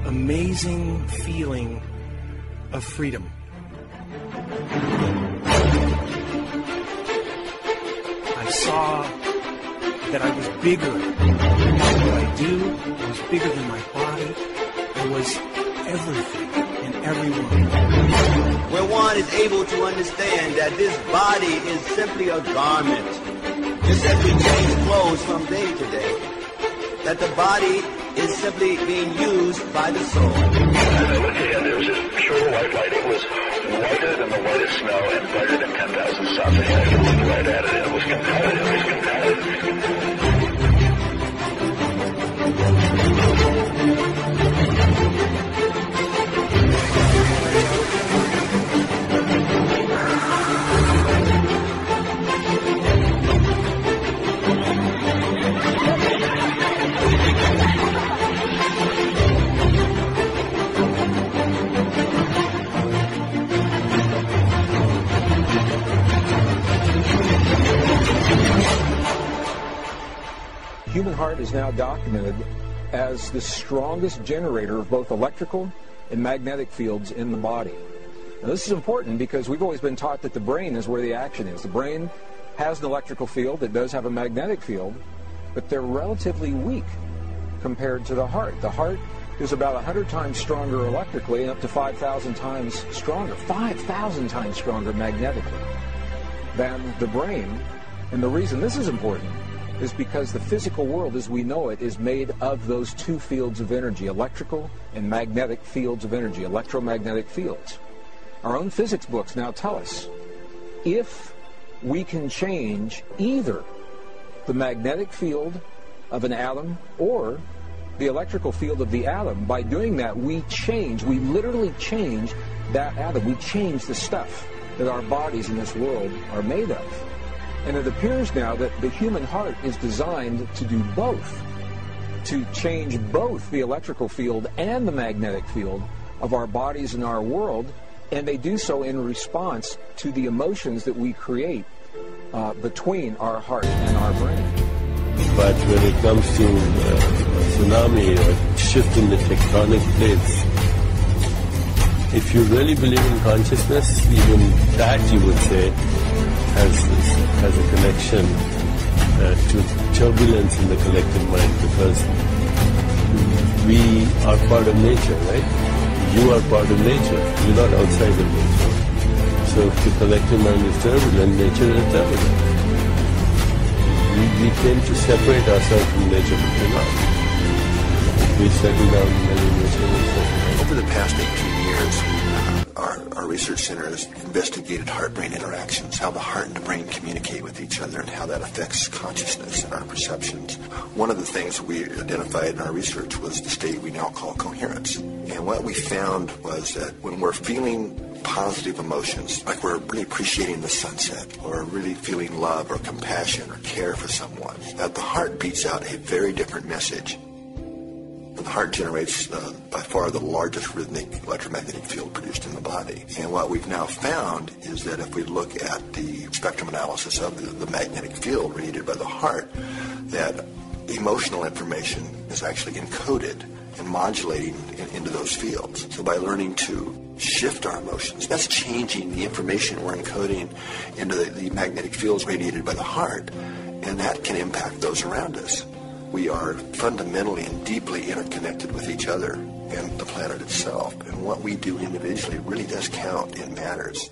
amazing feeling of freedom. I saw that I was bigger than what I do. I was bigger than my body. I was everything and everyone. Where one is able to understand that this body is simply a garment, just as we change clothes from day to day, that the body is simply being used by the soul. As I looked ahead, there was this pure white light. It was whiter than the whitest snow and brighter than 10,000 suns. I could look right at it, and it was compelling. It was compelling. Human heart is now documented as the strongest generator of both electrical and magnetic fields in the body. Now, this is important because we've always been taught that the brain is where the action is. The brain has an electrical field, it does have a magnetic field, but they're relatively weak compared to the heart. The heart is about 100 times stronger electrically and up to 5,000 times stronger, 5,000 times stronger magnetically than the brain. And the reason this is important is because the physical world as we know it is made of those two fields of energy, electrical and magnetic fields of energy, electromagnetic fields. Our own physics books now tell us if we can change either the magnetic field of an atom or the electrical field of the atom, by doing that we literally change that atom. We change the stuff that our bodies in this world are made of. And it appears now that the human heart is designed to do both, to change both the electrical field and the magnetic field of our bodies and our world, and they do so in response to the emotions that we create between our heart and our brain. But when it comes to tsunami or shift in the tectonic plates, if you really believe in consciousness, even that you would say has a connection to turbulence in the collective mind, because we are part of nature, right? You are part of nature. You're not outside of nature. So if the collective mind is turbulent, nature is turbulent. We tend to separate ourselves from nature, but we're not. We settle down in nature. Over the past 18 years, our research center has investigated heart-brain interactions, how the heart and the brain communicate with each other, and how that affects consciousness and our perceptions. One of the things we identified in our research was the state we now call coherence. And what we found was that when we're feeling positive emotions, like we're really appreciating the sunset, or really feeling love or compassion or care for someone, that the heart beats out a very different message. The heart generates by far the largest rhythmic electromagnetic field produced in the body. And what we've now found is that if we look at the spectrum analysis of the magnetic field radiated by the heart, that emotional information is actually encoded and modulating into those fields. So by learning to shift our emotions, that's changing the information we're encoding into the magnetic fields radiated by the heart, and that can impact those around us. We are fundamentally and deeply interconnected with each other and the planet itself. And what we do individually really does count and matters.